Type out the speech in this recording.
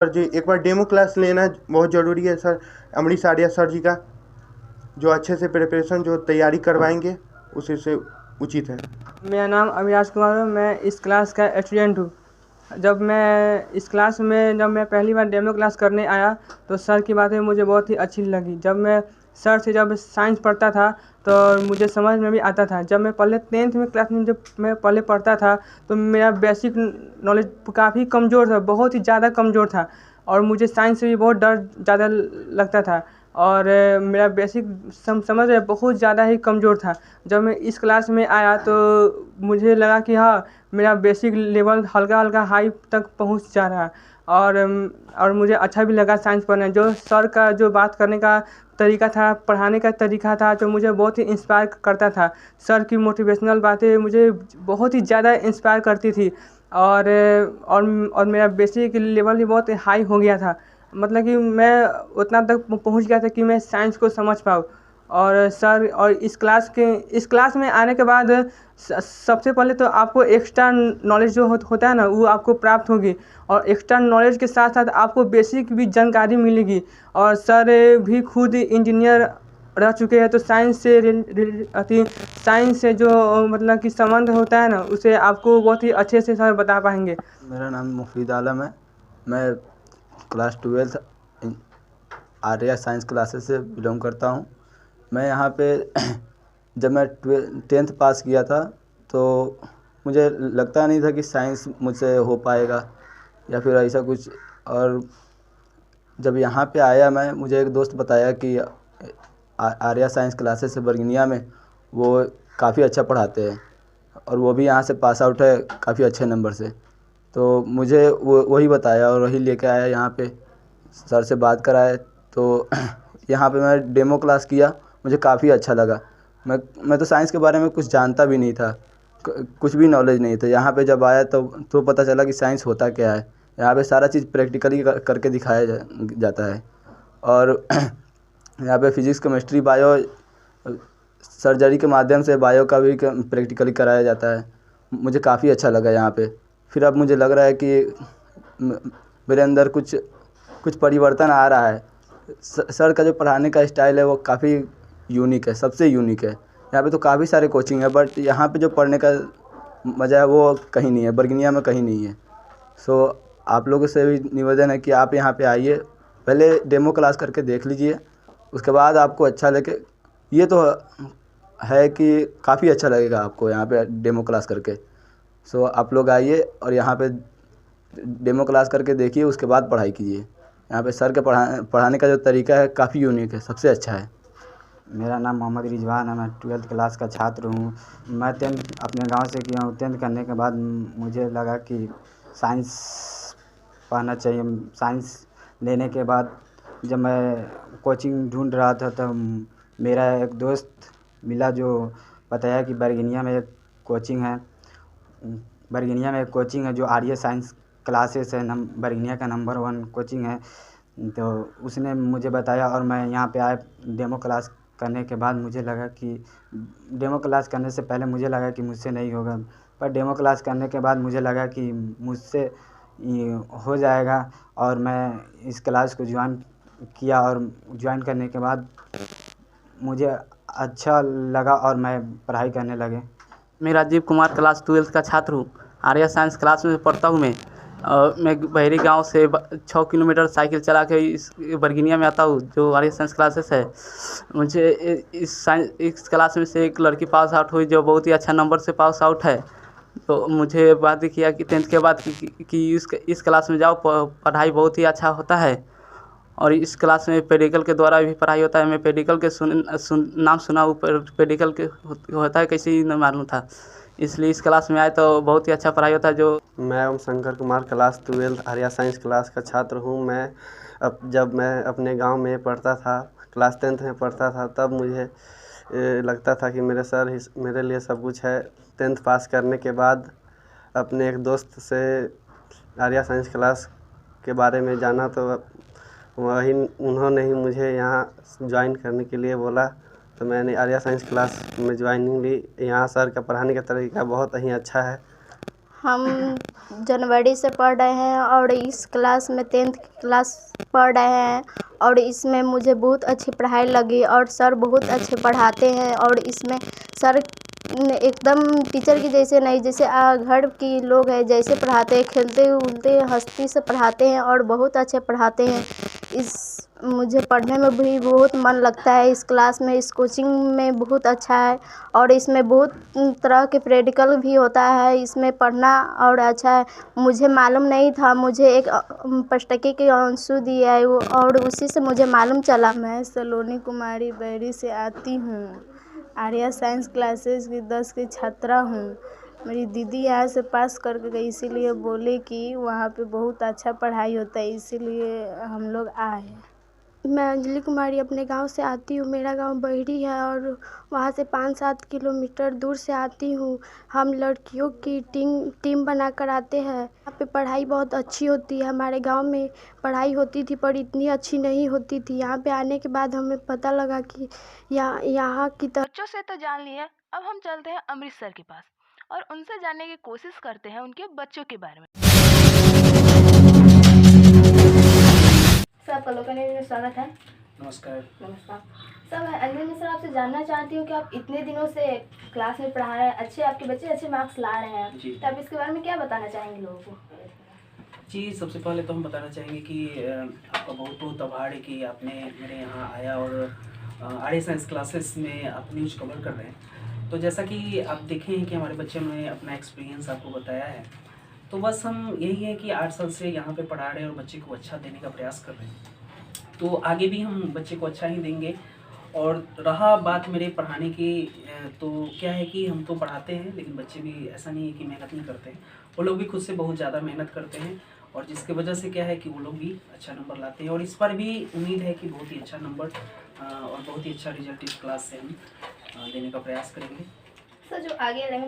Sir जी, एक बार demo class लेना बहुत ज़रूरी है सर। अमरीश आर्या सर जी का, जो अच्छे से प्रिपरेशन जो तैयारी करवाएंगे उसी से उचित है। मेरा नाम अविनाश कुमार है। मैं इस क्लास का स्टूडेंट हूँ। जब मैं पहली बार डेमो क्लास करने आया तो सर की बातें मुझे बहुत ही अच्छी लगी। जब साइंस पढ़ता था तो मुझे समझ में भी आता था। जब मैं पहले 10th में क्लास में जब मैं पहले पढ़ता था तो मेरा बेसिक नॉलेज काफ़ी कमज़ोर था, बहुत ही ज़्यादा कमज़ोर था और मुझे साइंस से भी बहुत डर ज़्यादा लगता था और मेरा बेसिक समझ बहुत ज़्यादा ही कमज़ोर था। जब मैं इस क्लास में आया तो मुझे लगा कि हाँ, मेरा बेसिक लेवल हल्का हल्का हाई तक पहुंच जा रहा है और मुझे अच्छा भी लगा साइंस पढ़ना। जो सर का जो बात करने का तरीका था, पढ़ाने का तरीका था, जो मुझे बहुत ही इंस्पायर करता था। सर की मोटिवेशनल बातें मुझे बहुत ही ज़्यादा इंस्पायर करती थी और और मेरा बेसिक लेवल भी बहुत हाई हो गया था। मतलब कि मैं उतना तक पहुंच गया था कि मैं साइंस को समझ पाऊँ। और इस क्लास में आने के बाद सबसे पहले तो आपको एक्स्ट्रा नॉलेज जो होता है ना, वो आपको प्राप्त होगी और एक्स्ट्रा नॉलेज के साथ साथ आपको बेसिक भी जानकारी मिलेगी। और सर भी खुद इंजीनियर रह चुके हैं तो साइंस से जो मतलब कि संबंध होता है ना, उसे आपको बहुत ही अच्छे से सर बता पाएंगे। मेरा नाम मुफीद आलम है। मैं class 12th Arya science classes से बिलोंग करता हूँ। मैं यहाँ पे जब मैं 10th पास किया था तो मुझे लगता नहीं था कि साइंस मुझसे हो पाएगा या फिर ऐसा कुछ। और जब यहाँ पे आया मैं, मुझे एक दोस्त बताया कि आर्या साइंस क्लासेस है बरगिनिया में, वो काफ़ी अच्छा पढ़ाते हैं और वो भी यहाँ से पास आउट है काफ़ी अच्छे नंबर से। तो मुझे वो वही बताया और वही लेके आया यहाँ पे, सर से बात कराए। तो यहाँ पे मैं डेमो क्लास किया, मुझे काफ़ी अच्छा लगा। मैं तो साइंस के बारे में कुछ जानता भी नहीं था, कुछ भी नॉलेज नहीं था। यहाँ पे जब आया तो पता चला कि साइंस होता क्या है। यहाँ पे सारा चीज़ प्रैक्टिकली करके दिखाया जाता है। और यहाँ पे फिजिक्स केमिस्ट्री बायो सर्जरी के माध्यम से बायो का भी प्रैक्टिकली कराया जाता है। मुझे काफ़ी अच्छा लगा यहाँ पे। फिर अब मुझे लग रहा है कि मेरे अंदर कुछ कुछ परिवर्तन आ रहा है। सर का जो पढ़ाने का स्टाइल है वो काफ़ी यूनिक है, सबसे यूनिक है। यहाँ पे तो काफ़ी सारे कोचिंग है बट यहाँ पे जो पढ़ने का मज़ा है वो कहीं नहीं है, बरगिनिया में कहीं नहीं है। सो आप लोगों से भी निवेदन है कि आप यहाँ पे आइए, पहले डेमो क्लास करके देख लीजिए, उसके बाद आपको अच्छा लगे। ये तो है कि काफ़ी अच्छा लगेगा आपको यहाँ पे डेमो क्लास करके। सो आप लोग आइए और यहाँ पे डेमो क्लास करके देखिए, उसके बाद पढ़ाई कीजिए। यहाँ पे सर के पढ़ाने का जो तरीका है काफ़ी यूनिक है, सबसे अच्छा है। मेरा नाम मोहम्मद रिजवान है। मैं 12th क्लास का छात्र हूँ। मैं 10th अपने गांव से किया हूँ। 10th करने के बाद मुझे लगा कि साइंस पढ़ना चाहिए। साइंस लेने के बाद जब मैं कोचिंग ढूंढ रहा था तब मेरा एक दोस्त मिला जो बताया कि बरगिनिया में एक कोचिंग है जो आर्य साइंस क्लासेस है। बरगिनिया का नंबर 1 कोचिंग है। तो उसने मुझे बताया और मैं यहाँ पे आया। डेमो क्लास करने के बाद मुझे लगा कि डेमो क्लास करने से पहले मुझे लगा कि मुझसे नहीं होगा, पर डेमो क्लास करने के बाद मुझे लगा कि मुझसे हो जाएगा। और मैं इस क्लास को ज्वाइन किया और ज्वाइन करने के बाद मुझे अच्छा लगा और मैं पढ़ाई करने लगे। मैं राजीव कुमार क्लास 12th का छात्र हूँ। आर्या साइंस क्लास में पढ़ता हूँ मैं बहरी गांव से 6 किलोमीटर साइकिल चला के इस बरगिनिया में आता हूँ जो आर्या साइंस क्लासेस है। मुझे इस क्लास में से एक लड़की पास आउट हुई जो बहुत ही अच्छा नंबर से पास आउट है। तो मुझे बात किया कि 10th के बाद कि इस क्लास में जाओ, पढ़ाई बहुत ही अच्छा होता है और इस क्लास में पेडिकल के द्वारा भी पढ़ाई होता है। मैं पेडिकल के नाम सुना, ऊपर पेडिकल के होता है कैसे ही नहीं मालूम था, इसलिए इस क्लास में आए तो बहुत ही अच्छा पढ़ाई होता है। जो मैं Om Shankar Kumar class 12th Arya science class का छात्र हूँ। जब मैं अपने गांव में पढ़ता था, क्लास 10th में पढ़ता था, तब मुझे लगता था कि मेरे सर ही मेरे लिए सब कुछ है। 10th पास करने के बाद अपने एक दोस्त से आर्या साइंस क्लास के बारे में जाना तो उन्होंने ही मुझे यहाँ ज्वाइन करने के लिए बोला। तो मैंने आर्या साइंस क्लास में ज्वाइनिंग ली। यहाँ सर का पढ़ाने का तरीका बहुत ही अच्छा है। हम जनवरी से पढ़ रहे हैं और इस क्लास में 10th क्लास पढ़ रहे हैं और इसमें मुझे बहुत अच्छी पढ़ाई लगी और सर बहुत अच्छे पढ़ाते हैं और इसमें सर एकदम टीचर की जैसे नहीं, जैसे घर की लोग हैं जैसे पढ़ाते हैं, खेलते उलते हंसती से पढ़ाते हैं और बहुत अच्छे पढ़ाते हैं। मुझे पढ़ने में भी बहुत मन लगता है इस क्लास में, इस कोचिंग में बहुत अच्छा है और इसमें बहुत तरह के प्रैक्टिकल भी होता है, इसमें पढ़ना और अच्छा है। मुझे मालूम नहीं था, मुझे एक पुस्तक की अंशु दिया है वो और उसी से मुझे मालूम चला। मैं सलोनी कुमारी बैरी से आती हूँ, आर्या साइंस क्लासेस की 10 की छात्रा हूँ। मेरी दीदी यहाँ से पास करके गई, इसीलिए बोले कि वहाँ पे बहुत अच्छा पढ़ाई होता है, इसीलिए हम लोग आए। मैं अंजलि कुमारी अपने गांव से आती हूँ। मेरा गांव बहरी है और वहाँ से 5-7 किलोमीटर दूर से आती हूँ। हम लड़कियों की टीम बनाकर आते हैं। यहाँ पे पढ़ाई बहुत अच्छी होती है। हमारे गांव में पढ़ाई होती थी पर इतनी अच्छी नहीं होती थी। यहाँ पे आने के बाद हमें पता लगा कि यहाँ की बच्चों से तो जान लिया, अब हम चलते हैं अमृतसर के पास और उनसे जानने की कोशिश करते हैं उनके बच्चों के बारे में। सर, आपका लोकल न्यूज़ में स्वागत है। नमस्कार। नमस्कार सर, मैं अंजलि मिश्रा आपसे जानना चाहती हूँ कि आप इतने दिनों से क्लास में पढ़ा रहे हैं, अच्छे आपके बच्चे अच्छे मार्क्स ला रहे हैं, जी। तो आप इसके बारे में क्या बताना चाहेंगे लोगों को? जी, सबसे पहले तो हम बताना चाहेंगे कि आपका बहुत बहुत आभार है कि आपने मेरे यहाँ आया और आर्या साइंस क्लासेस में आप न्यूज़ कवर कर रहे हैं। तो जैसा कि आप देखे हैं कि हमारे बच्चे ने अपना एक्सपीरियंस आपको बताया है, तो बस हम यही है कि 8 साल से यहाँ पे पढ़ा रहे हैं और बच्चे को अच्छा देने का प्रयास कर रहे हैं। तो आगे भी हम बच्चे को अच्छा ही देंगे। और रहा बात मेरे पढ़ाने की, तो क्या है कि हम तो पढ़ाते हैं लेकिन बच्चे भी ऐसा नहीं है कि मेहनत नहीं करते हैं, वो लोग भी खुद से बहुत ज़्यादा मेहनत करते हैं और जिसके वजह से क्या है कि वो लोग भी अच्छा नंबर लाते हैं और इस पर भी उम्मीद है कि बहुत ही अच्छा नंबर और बहुत ही अच्छा रिजल्ट इस क्लास से हम देने का प्रयास करेंगे। सर, जो आगे 11